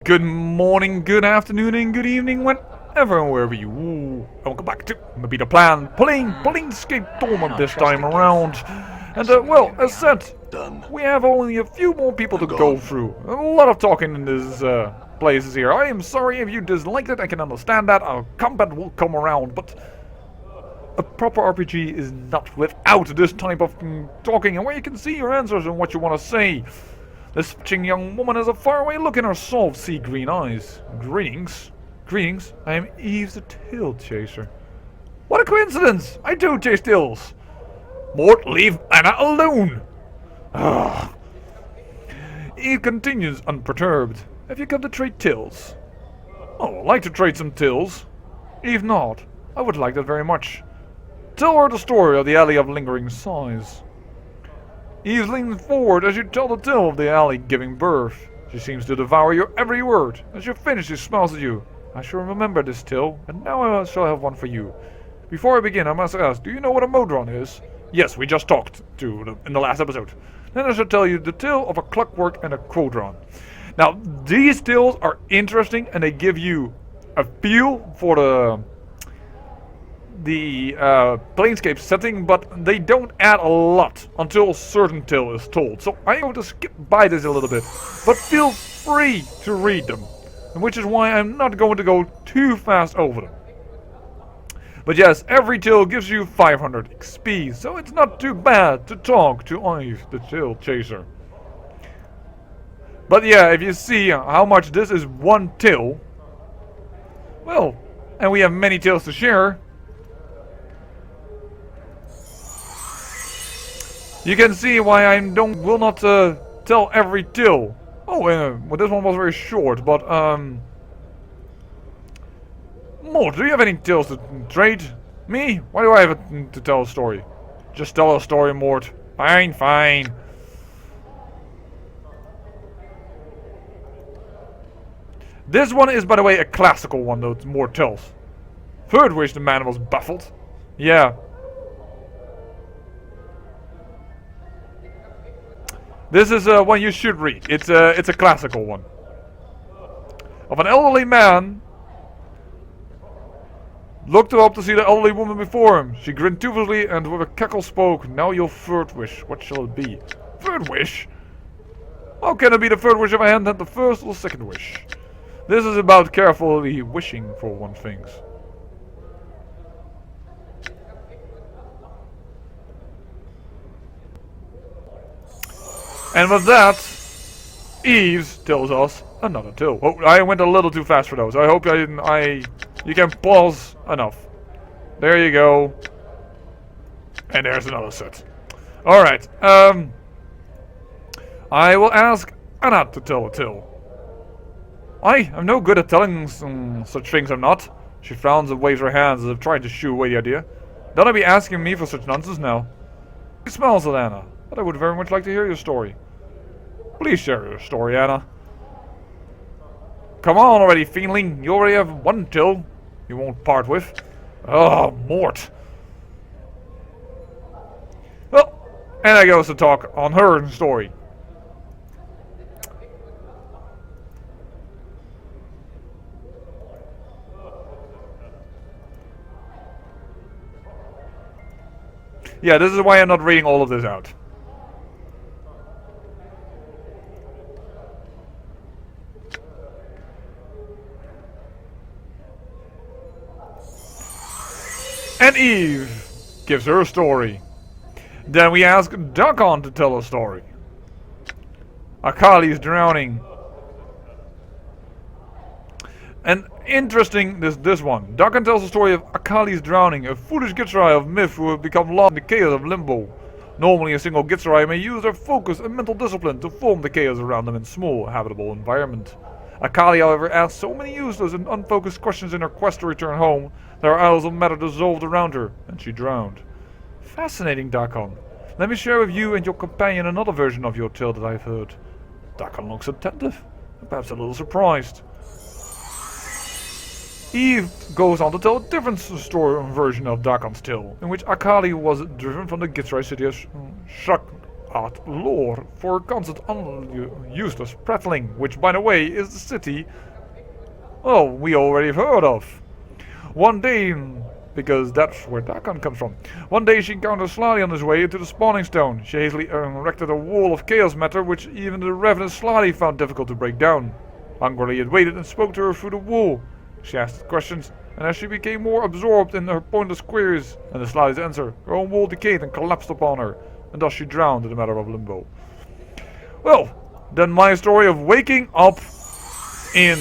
Good morning, good afternoon, and good evening, whenever and wherever you welcome back to Maybe the Plan, playing Planescape Torment this time around. And well, as said, we have only a few more people to go through. A lot of talking in this places here. I am sorry if you disliked it, I can understand that. Our combat will come around, but a proper RPG is not without this type of talking, and where you can see your answers and what you want to say. This fetching young woman has a faraway look in her soft sea green eyes. Greetings. Greetings, I am Eve the Tail Chaser. What a coincidence! I do chase tails. Morte, leave Anna alone! Ah. Eve continues unperturbed. Have you come to trade tails? Oh, I'd like to trade some tails. Eve not. I would like that very much. Tell her the story of the Alley of Lingering Sighs. Eve leans forward as you tell the tale of the alley giving birth. She seems to devour your every word. As you finish, she smiles at you. I shall remember this tale, and now I shall have one for you. Before I begin, I must ask, do you know what a modron is? Yes, we just talked in the last episode. Then I shall tell you the tale of a clockwork and a quadron. Now, these tales are interesting, and they give you a feel for the Planescape setting, but they don't add a lot until a certain tale is told. So I'm going to skip by this a little bit, but feel free to read them, which is why I'm not going to go too fast over them. But yes, every tale gives you 500 XP, so it's not too bad to talk to Eve, the Tail Chaser. But yeah, if you see how much this is one tale, well, and we have many tales to share, you can see why I will not tell every tale. Oh, well, this one was very short, but Morte, do you have any tales to trade? Me? Why do I have to tell a story? Just tell a story, Morte. Fine, fine. This one is, by the way, a classical one, though, Morte tells. Third wish, the man was baffled. Yeah. This is one you should read. It's a classical one. Of an elderly man looked up to see the elderly woman before him. She grinned toothlessly and with a cackle spoke, "Now your third wish. What shall it be?" Third wish? How can it be the third wish if I hadn't had the first or the second wish? This is about carefully wishing for one things. And with that, Eve tells us another tale. Oh, I went a little too fast for those. I hope you can pause enough. There you go. And there's another set. Alright, I will ask Anna to tell a tale. I'm no good at telling such things, I'm not. She frowns and waves her hands as if trying to shoo away the idea. Don't I be asking me for such nonsense now? She smiles at Anna, but I would very much like to hear your story. Please share your story, Anna. Come on already, fiendling. You already have one tale you won't part with. Oh, Morte. Well, Anna goes to talk on her story. Yeah, this is why I'm not reading all of this out. And Eve gives her story. Then we ask Dakon to tell a story. Akali's drowning. And interesting this one. Dakon tells the story of Akali's drowning, a foolish Githzerai of myth who have become lost in the chaos of limbo. Normally a single Githzerai may use their focus and mental discipline to form the chaos around them in small, habitable environment. Akali, however, asked so many useless and unfocused questions in her quest to return home that her isles of matter dissolved around her, and she drowned. Fascinating, Dakon. Let me share with you and your companion another version of your tale that I've heard. Dakon looks attentive, and perhaps a little surprised. Eve goes on to tell a different story version of Dakon's tale, in which Akali was driven from the Githzerai city of at lore for constant useless prattling, which, by the way, is the city, well, we already have heard of. One day, because that's where Dakan comes from, one day she encountered Slali on his way to the spawning stone. She hastily erected a wall of chaos matter, which even the revenant Slali found difficult to break down. Angrily it waited and spoke to her through the wall. She asked questions, and as she became more absorbed in her pointless queries and the Slali's answer, her own wall decayed and collapsed upon her, and thus she drowned in a matter of limbo. Well, then my story of waking up in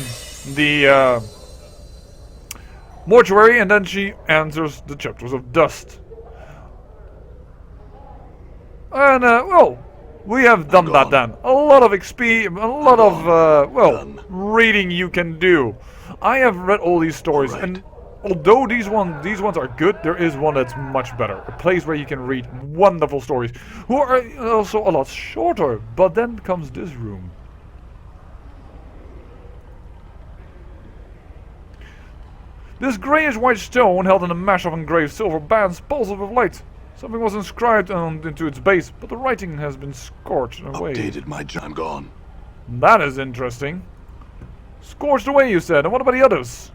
the mortuary, and then she answers the chapters of dust. And, well, we have done that then. A lot of XP, a lot of, well, reading you can do. I have read all these stories, and although these ones are good, there is one that's much better. A place where you can read wonderful stories, who are also a lot shorter. But then comes this room. This greyish-white stone held in a mesh of engraved silver bands pulsed with light. Something was inscribed into its base, but the writing has been scorched away. Updated my I'm gone. That is interesting. Scorched away, you said. And what about the others?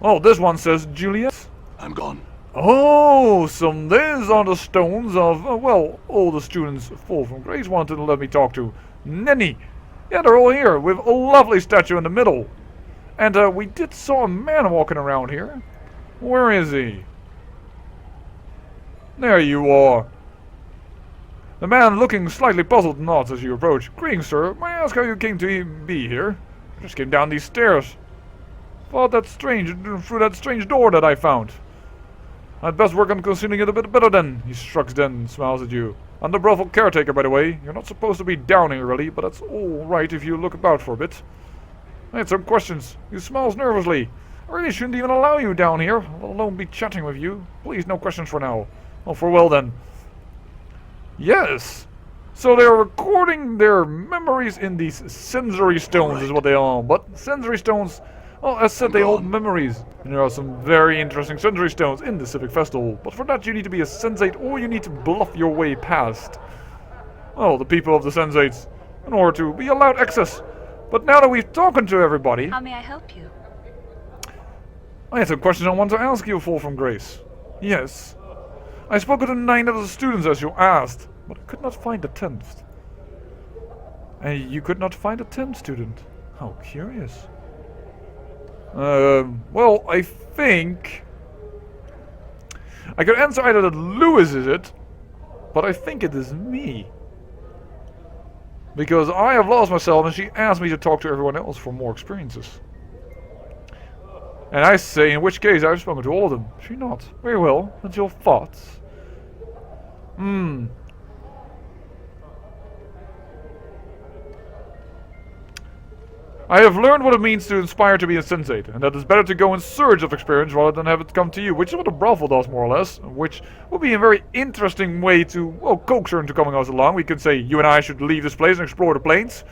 Oh, this one says Juliet. I'm gone. Oh, so these are the stones of, well, all the students Fall from Grace wanted to let me talk to. Nenny. Yeah, they're all here, with a lovely statue in the middle. And we did saw a man walking around here. Where is he? There you are. The man, looking slightly puzzled, nods as you approach. Greetings, sir. May I ask how you came to be here? I just came down these stairs. Thought that through that strange door that I found. I'd best work on concealing it a bit better then. He shrugs then and smiles at you. I'm the brothel caretaker, by the way. You're not supposed to be down here, really, but that's all right if you look about for a bit. I had some questions. He smiles nervously. I really shouldn't even allow you down here, let alone be chatting with you. Please, no questions for now. Oh, for well then. Yes. So they're recording their memories in these sensory stones, is what they are. But sensory stones, well, as said, they hold memories. And there are some very interesting sensory stones in the Civic Festival. But for that you need to be a sensate, or you need to bluff your way past, well, the people of the sensates, in order to be allowed access. But now that we've talked to everybody... How may I help you? I had some questions I want to ask you, Fall from Grace. Yes. I spoke to 9 of the students as you asked, but I could not find a 10th. And you could not find a 10th student? How curious. Well, I think... I could answer either that Lewis is it, but I think it is me. Because I have lost myself and she asked me to talk to everyone else for more experiences. And I say, in which case I've spoken to all of them. She nods. Very well. And your thoughts? I have learned what it means to inspire to be a sensate, and that it's better to go in search of experience rather than have it come to you, which is what a brothel does more or less, which would be a very interesting way to, well, coax her into coming us along. We could say, you and I should leave this place and explore the plains.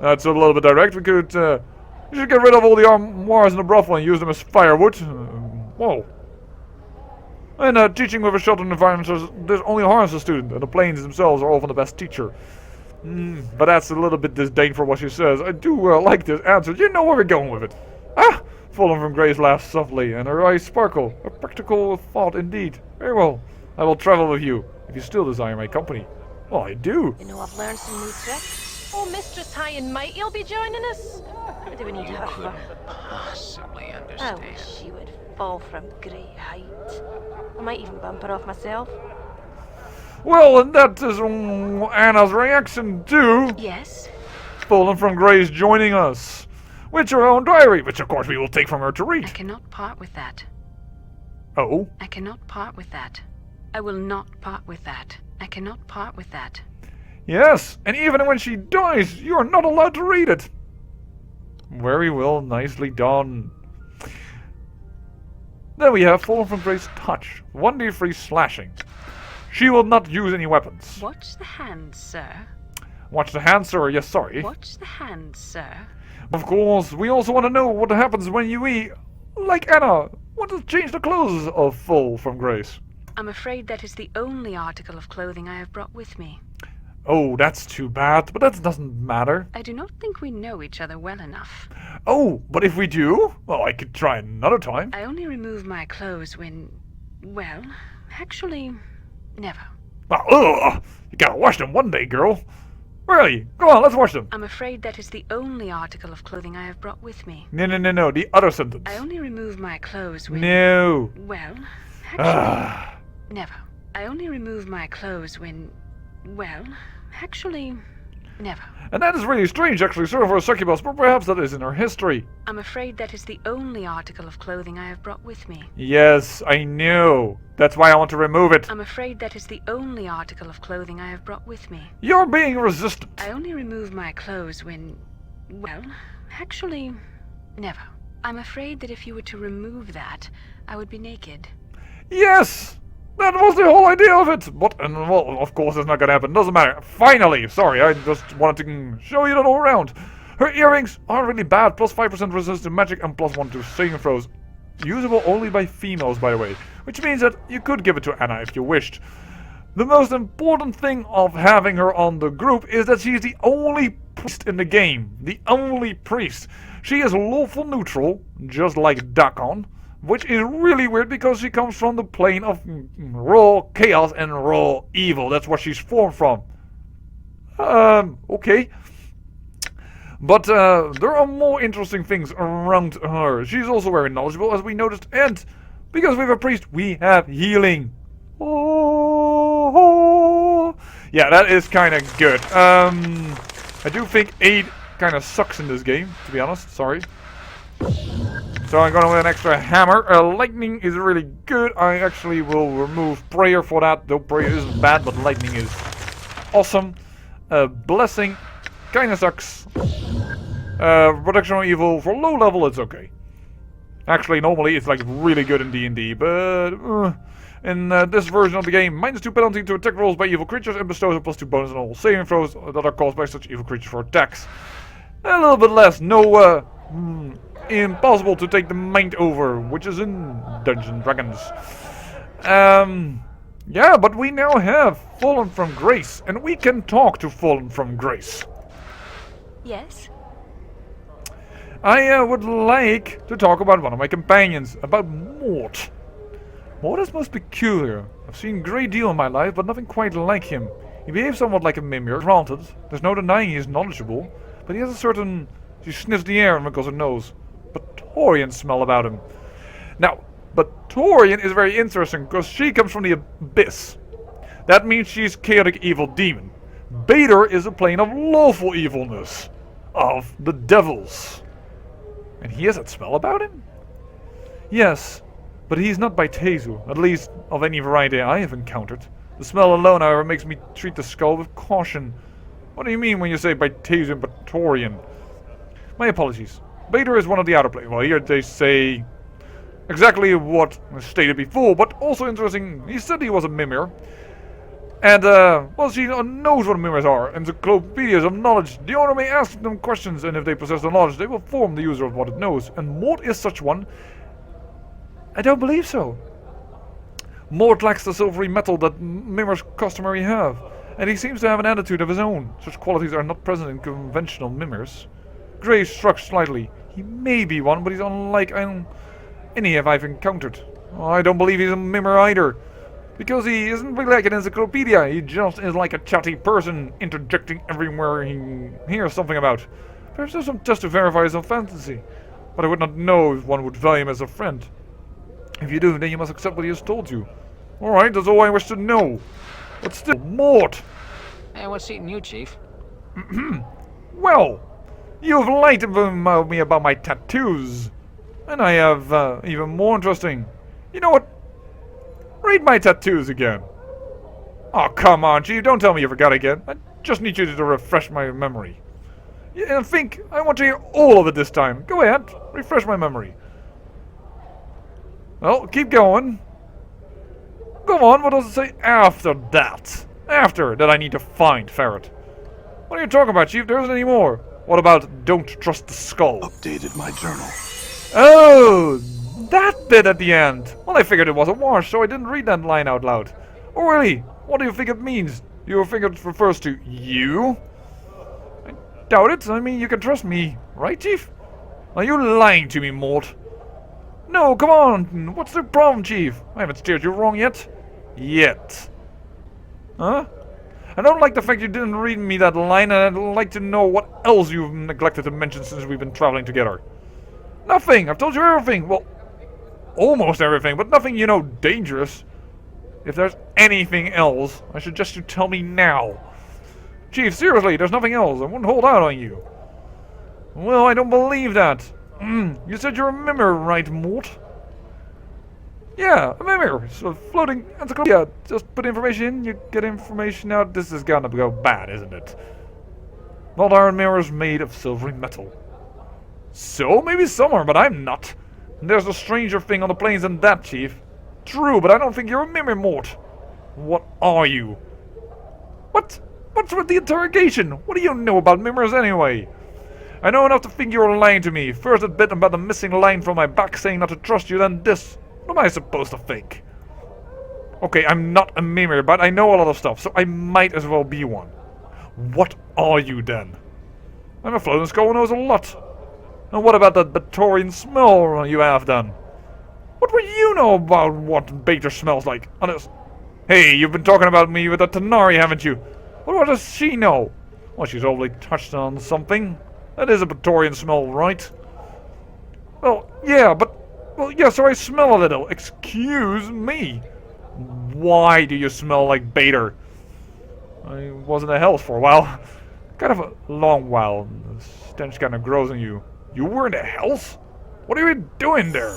That's a little bit direct. We could, we should get rid of all the armoires in the brothel and use them as firewood. Whoa. And teaching with a sheltered environment, there's only harms the student, and the plains themselves are often the best teacher. But that's a little bit disdain for what she says. I do like this answer. You know where we're going with it. Ah! Fallen from Grace laughs softly, and her eyes sparkle. A practical thought indeed. Very well. I will travel with you, if you still desire my company. Well, I do. You know, I've learned some new tricks. Oh, Mistress High and Mighty will be joining us. What do we need to have her? Possibly I understand. wish she would fall from great height. I might even bump her off myself. Well, and that is Anna's reaction to... Yes? Fallen from Grace joining us. With her own diary, which of course we will take from her to read. I cannot part with that. Oh? I cannot part with that. I will not part with that. I cannot part with that. Yes, and even when she dies, you are not allowed to read it. Very well, nicely done. Then we have Fallen from Grace Touch. 1d3 slashing. She will not use any weapons. Watch the hand, sir. Watch the hand, sir. Yes, sorry. Watch the hand, sir. Of course, we also want to know what happens when you eat. Like Anna, want to change the clothes of Fall from Grace. I'm afraid that is the only article of clothing I have brought with me. Oh, that's too bad, but that doesn't matter. I do not think we know each other well enough. Oh, but if we do, well, I could try another time. I only remove my clothes when... well, actually, never. Well, ugh, you gotta wash them one day, girl. Really? Go on, let's wash them. I'm afraid that is the only article of clothing I have brought with me. No, the other sentence. I only remove my clothes when... No. well, actually, never. I only remove my clothes when... well, actually, never. And that is really strange, actually, sir, for a succubus, but perhaps that is in her history. I'm afraid that is the only article of clothing I have brought with me. Yes, I know. That's why I want to remove it. I'm afraid that is the only article of clothing I have brought with me. You're being resistant. I only remove my clothes when... well, actually, never. I'm afraid that if you were to remove that, I would be naked. Yes! That was the whole idea of it! But, and well, of course it's not gonna happen. Doesn't matter. Finally! Sorry, I just wanted to show you that all around. Her earrings aren't really bad. Plus 5% resistance to magic and plus 1 to saving throws. Usable only by females, by the way. Which means that you could give it to Anna if you wished. The most important thing of having her on the group is that she's the only priest in the game. The only priest. She is lawful neutral, just like Dakon. Which is really weird because she comes from the plane of raw chaos and raw evil. That's what she's formed from. Okay. But there are more interesting things around her. She's also very knowledgeable, as we noticed. And because we have a priest, we have healing. Oh. Yeah, that is kind of good. I do think aid kind of sucks in this game, to be honest. Sorry. So I'm going with an extra hammer. Lightning is really good. I actually will remove prayer for that. Though prayer isn't bad, but lightning is awesome. Blessing kind of sucks. Protection from evil for low level, it's okay. Actually, normally it's like really good in D&D, but in this version of the game, -2 penalty to attack rolls by evil creatures and bestows a +2 bonus on all saving throws that are caused by such evil creatures for attacks. A little bit less. No. Impossible to take the mind over, which is in Dungeons & Dragons. Yeah, but we now have Fallen from Grace, and we can talk to Fallen from Grace. Yes? I would like to talk about one of my companions, about Morte. Morte is most peculiar. I've seen a great deal in my life, but nothing quite like him. He behaves somewhat like a mimir. Granted, there's no denying he is knowledgeable, but he has a certain... She sniffs the air and wrinkles her nose. Batorian smell about him. Now, Batorian is very interesting because she comes from the Abyss. That means she's chaotic evil demon. Bader is a plane of lawful evilness. Of the devils. And he has that smell about him? Yes, but he's not by Tezu, at least of any variety I have encountered. The smell alone, however, makes me treat the skull with caution. What do you mean when you say by Tezu and Batorian? My apologies. Bader is one of the outer planes. Well, here they say exactly what was stated before, but also interesting, he said he was a mimir. And, well, she knows what mimirs are, encyclopedias of knowledge. The owner may ask them questions, and if they possess the knowledge, they will inform the user of what it knows. And Morte is such one. I don't believe so. Morte lacks the silvery metal that mimirs customary have, and he seems to have an attitude of his own. Such qualities are not present in conventional mimirs. Gray shrugged slightly. He may be one, but he's unlike any I've encountered. Oh, I don't believe he's a mimir either. Because he isn't really like an encyclopedia. He just is like a chatty person, interjecting everywhere he hears something about. Perhaps there's some test to verify his own fantasy. But I would not know if one would value him as a friend. If you do, then you must accept what he has told you. Alright, that's all I wish to know. But still, Morte! Hey, what's eating you, Chief? Well, you've lied to me about my tattoos. And I have, even more interesting. You know what? Read my tattoos again. Oh, come on, Chief, don't tell me you forgot again. I just need you to refresh my memory. Yeah, I want to hear all of it this time. Go ahead, refresh my memory. Well, keep going. Go on, what does it say after that? After that I need to find Ferret. What are you talking about, Chief? There isn't any more. What about don't trust the skull? Updated my journal. Oh, that bit at the end. Well, Well, I figured it was a wash, so I didn't read that line out loud. Oh, really? What do you think it means? Do you think it refers to you? I doubt it. I mean, you can trust me, right, Chief? Are you lying to me, Morte? No, come on. What's the problem, Chief? I haven't steered you wrong yet. Yet. Huh? I don't like the fact you didn't read me that line, and I'd like to know what else you've neglected to mention since we've been traveling together. Nothing! I've told you everything! Well, almost everything, but nothing, you know, dangerous. If there's anything else, I suggest you tell me now. Chief, seriously, there's nothing else. I won't hold out on you. Well, I don't believe that. You said you're a mimir, right, Morte? Yeah, a mimir. It's a floating encyclopedia. Just put information in, you get information out. This is gonna go bad, isn't it? Not iron mirrors made of silvery metal. So, maybe some are, but I'm not. And there's a stranger thing on the plains than that, Chief. True, but I don't think you're a mimir, Morte. What are you? What? What's with the interrogation? What do you know about mimirs anyway? I know enough to think you're lying to me. First that bit about the missing line from my back saying not to trust you, then this. What am I supposed to think? Okay, I'm not a mimir, but I know a lot of stuff, so I might as well be one. What are you then? I'm a floating skull who knows a lot. And what about that Batorian smell you have then? What would you know about what Bator smells like? Honest. Hey, you've been talking about me with a Tanari, haven't you? What does she know? Well, she's probably touched on something. That is a Batorian smell, right? Well, yeah, so I smell a little. Excuse me. Why do you smell like Bator? I was in the hells for a while. Kind of a long while. The stench kind of grows on you. You were in the hells? What are you doing there?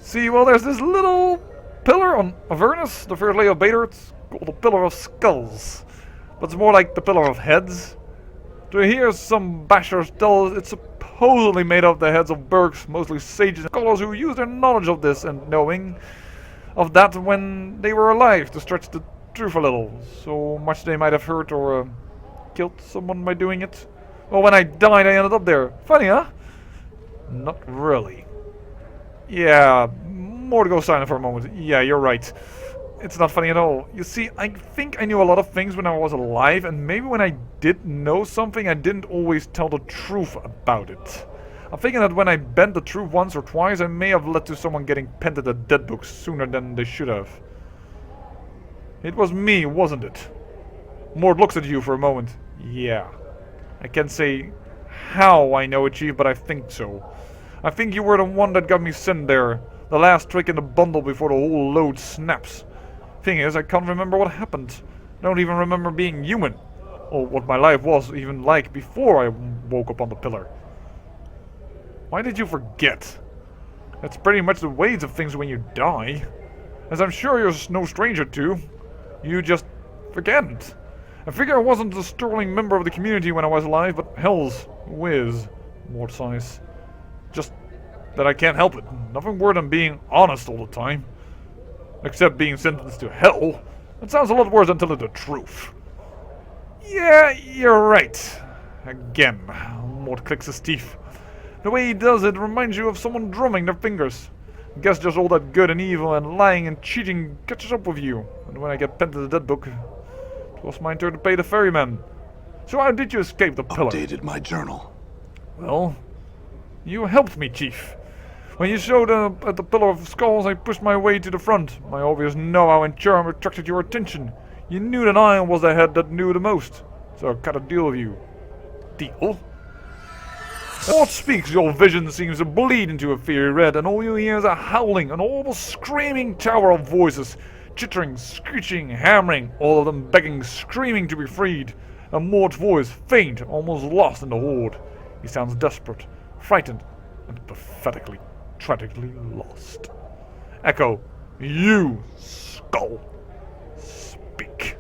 See, well, there's this little pillar on Avernus, the first layer of Bator. It's called the Pillar of Skulls. But it's more like the Pillar of Heads. To hear some bashers tell it's supposedly made of the heads of Bergs, mostly sages and scholars who use their knowledge of this and knowing of that when they were alive to stretch the truth a little. So much they might have hurt or killed someone by doing it. Well, when I died, I ended up there. Funny, huh? Not really. Yeah, more to go silent for a moment. Yeah, you're right. It's not funny at all. You see, I think I knew a lot of things when I was alive, and maybe when I did know something, I didn't always tell the truth about it. I'm thinking that when I bent the truth once or twice, I may have led to someone getting penned at the dead books sooner than they should have. It was me, wasn't it? Morte looks at you for a moment. Yeah. I can't say how I know it, Chief, but I think so. I think you were the one that got me sent there. The last trick in the bundle before the whole load snaps. Thing is, I can't remember what happened. I don't even remember being human. Or what my life was even like before I woke up on the pillar. Why did you forget? That's pretty much the ways of things when you die. As I'm sure you're no stranger to. You just forget. I figure I wasn't a sterling member of the community when I was alive, but hell's whiz, Morte sighs. Just that I can't help it. Nothing more than being honest all the time. Except being sentenced to hell. That sounds a lot worse than telling the truth. Yeah, you're right. Again, Morte clicks his teeth. The way he does it reminds you of someone drumming their fingers. I guess just all that good and evil and lying and cheating catches up with you. And when I get penned to the dead book, it was my turn to pay the ferryman. So how did you escape the pillar? Updated my journal. Well, you helped me, Chief. When you showed up at the Pillar of Skulls, I pushed my way to the front. My obvious know-how and charm attracted your attention. You knew that I was the head that knew the most. So I cut a deal with you. Deal? As Morte speaks, your vision seems to bleed into a fiery red, and all you hear is a howling, an almost screaming tower of voices. Chittering, screeching, hammering, all of them begging, screaming to be freed. And Morte's voice, faint, almost lost in the horde. He sounds desperate, frightened, and pathetically, tragically lost. Echo, you, skull, speak.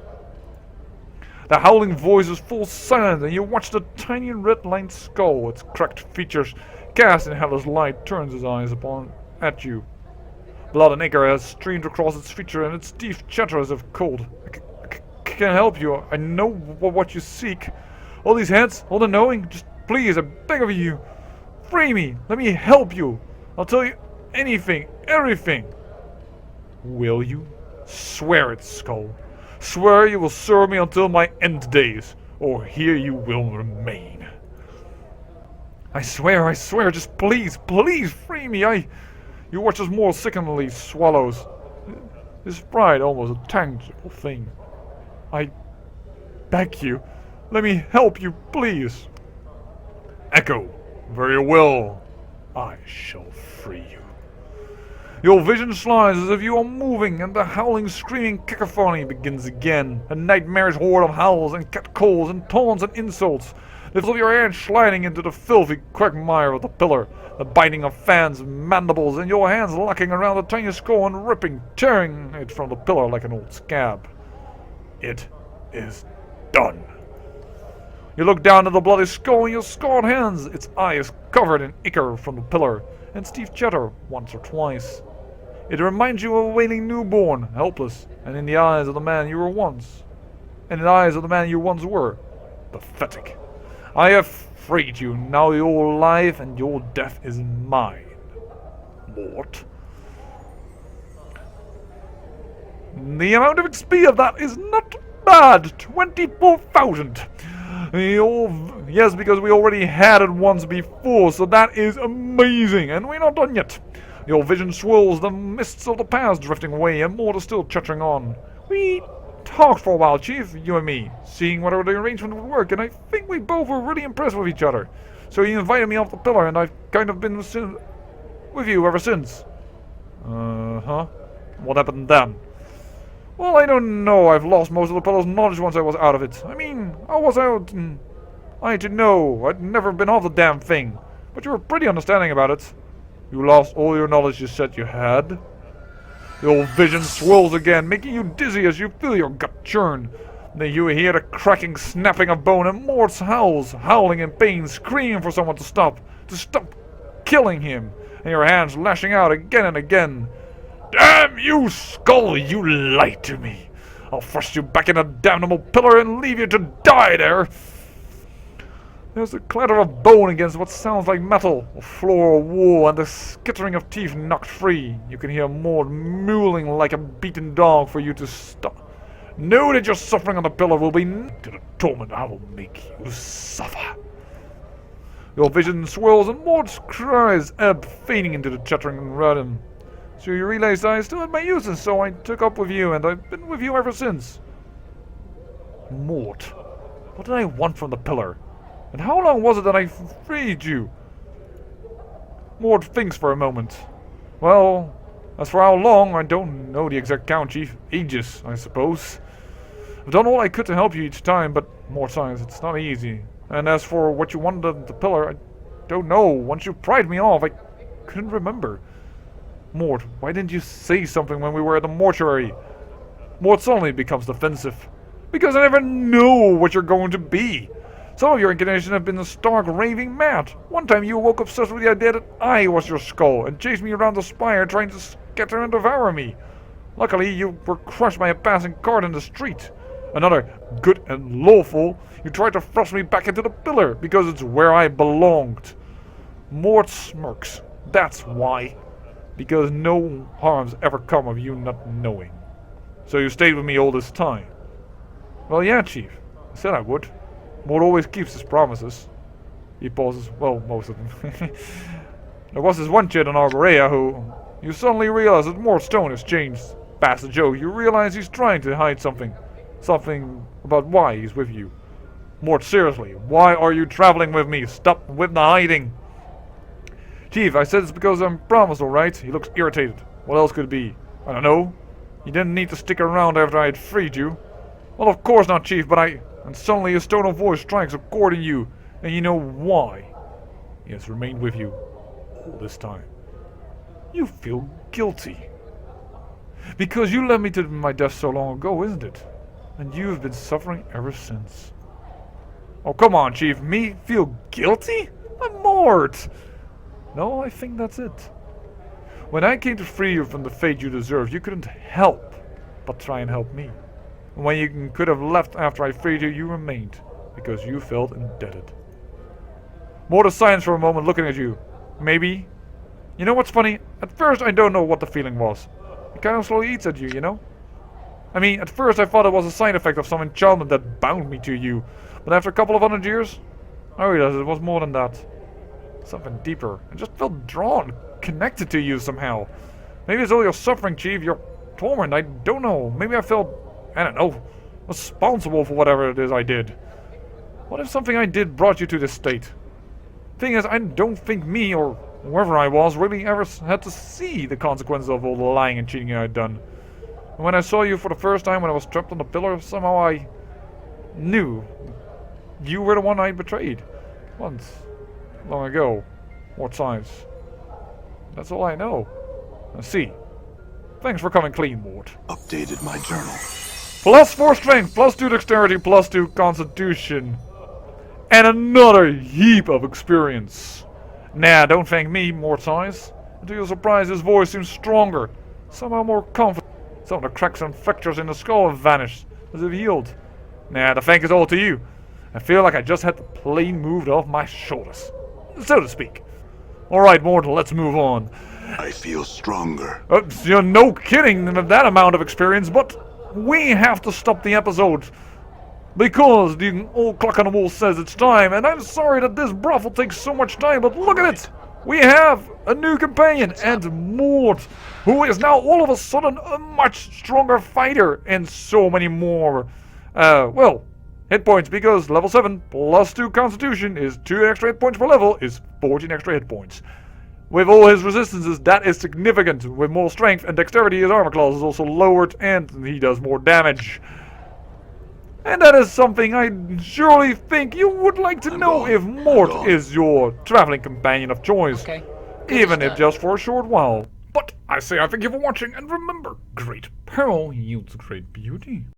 The howling voices fall silent, and you watch the tiny red-lined skull, its cracked features cast in hellish light, turns his eyes at you. Blood and ichor has streamed across its feature, and its teeth chatter as if cold. I can't help you. I know what you seek. All these heads, all the knowing. Just please, I beg of you. Free me. Let me help you. I'll tell you anything, everything. Will you? Swear it, Skull. Swear you will serve me until my end days, or here you will remain. I swear, just please, please free me. You watch as more sickeningly swallows. His pride almost a tangible thing. I beg you, let me help you, please. Echo, very well. I shall free you. Your vision slides as if you are moving, and the howling, screaming cacophony begins again. A nightmarish horde of howls and catcalls and taunts and insults. The of your hand sliding into the filthy quagmire of the pillar. The biting of Fan's mandibles and your hands locking around the tiny skull and ripping, tearing it from the pillar like an old scab. It is done. You look down at the bloody skull in your scarred hands, its eyes covered in ichor from the pillar, and Steve chatter once or twice. It reminds you of a wailing newborn, helpless, and in the eyes of the man you were once. And in the eyes of the man you once were. Pathetic. I have freed you, now you're alive and your death is mine. Morte. The amount of XP of that is not bad. 24,000. Yes, because we already had it once before, so that is amazing. And we're not done yet. Your vision swirls, the mists of the past drifting away, and Morte is still chattering on. We talked for a while, Chief, you and me, seeing whether the arrangement would work, and I think we both were really impressed with each other. So he invited me off the pillar, and I've kind of been with you ever since. Uh-huh. What happened then? Well, I don't know. I've lost most of the pillar's knowledge once I was out of it. I mean, I was out and I had to know. I'd never been off the damn thing. But you were pretty understanding about it. You lost all your knowledge you said you had. Your vision swirls again, making you dizzy as you feel your gut churn. Then you hear the cracking, snapping of bone and Morte's howls, howling in pain, screaming for someone to stop killing him, and your hands lashing out again and again. Damn you, Skull, you lied to me. I'll thrust you back in a damnable pillar and leave you to die there. There's the clatter of bone against what sounds like metal, or floor or wall, and the skittering of teeth knocked free. You can hear Morte mewling like a beaten dog for you to stop. Know that your suffering on the pillar will be to the torment I will make you suffer. Your vision swirls and Morte's cries ebb, fading into the chattering rhythm. So you realized I still had my uses, so I took up with you, and I've been with you ever since. Morte, what did I want from the pillar? And how long was it that I freed you? Morte thinks for a moment. Well, as for how long, I don't know the exact count, Chief. Ages, I suppose. I've done all I could to help you each time, but more times it's not easy. And as for what you wanted of the pillar, I don't know. Once you pried me off, I couldn't remember. Morte, why didn't you say something when we were at the mortuary? Morte suddenly becomes defensive. Because I never know what you're going to be. Some of your incarnations have been stark raving mad. One time you woke obsessed with the idea that I was your skull and chased me around the spire trying to scatter and devour me. Luckily, you were crushed by a passing cart in the street. Another, good and lawful, you tried to thrust me back into the pillar because it's where I belonged. Morte smirks. That's why. Because no harm's ever come of you not knowing. So you stayed with me all this time. Well, yeah, Chief. I said I would. Morte always keeps his promises. He pauses. Well, most of them. There was this one kid in Arborea who... You suddenly realize that Morte's tone has changed. Past the joke, you realize he's trying to hide something. Something about why he's with you. Morte, seriously, why are you traveling with me? Stop with the hiding. Chief, I said it's because I'm promised, alright? He looks irritated. What else could it be? I don't know. You didn't need to stick around after I had freed you. Well, of course not, Chief, but And suddenly his tone of voice strikes a chord in you, and you know why. He has remained with you all this time. You feel guilty. Because you led me to my death so long ago, isn't it? And you've been suffering ever since. Oh, come on, Chief. Me feel guilty? I'm Morte. No, I think that's it. When I came to free you from the fate you deserve, you couldn't help but try and help me. And when you could have left after I freed you, you remained, because you felt indebted. Morte silence for a moment, looking at you. Maybe You know what's funny? At first I don't know what the feeling was. It kind of slowly eats at you, you know? I mean, at first I thought it was a side effect of some enchantment that bound me to you. But after a couple of 100 years, I realized it was more than that. Something deeper. I just felt drawn, connected to you somehow. Maybe it's all your suffering, Chief, your torment, I don't know. Maybe I felt, I don't know, responsible for whatever it is I did. What if something I did brought you to this state? Thing is, I don't think me, or whoever I was, really ever had to see the consequences of all the lying and cheating I'd done. And when I saw you for the first time when I was trapped on the pillar, somehow I knew you were the one I betrayed. Once. Long ago. What size? That's all I know. I see. Thanks for coming clean, Morte. Updated my journal. Plus 4 strength, plus 2 dexterity, plus 2 constitution. And another heap of experience. Nah, don't thank me, Morte size. To your surprise, his voice seems stronger. Somehow more confident. Some of the cracks and fractures in the skull have vanished, as if healed. Nah, the thank is all to you. I feel like I just had the plane moved off my shoulders, so to speak. Alright, Mortal, let's move on. I feel stronger. You're no kidding with that amount of experience, but we have to stop the episode. Because the old clock on the wall says it's time, and I'm sorry that this brothel takes so much time, but look at it! We have a new companion, and Morte, who is now all of a sudden a much stronger fighter, and so many more, well, hit points, because level 7 plus 2 constitution is 2 extra hit points per level, is 14 extra hit points. With all his resistances, that is significant. With more strength and dexterity, his armor class is also lowered, and he does more damage. And that is something I surely think you would like to know if Morte is your traveling companion of choice. Okay. Even if just for a short while. But I say I thank you for watching, and remember, great peril yields great beauty.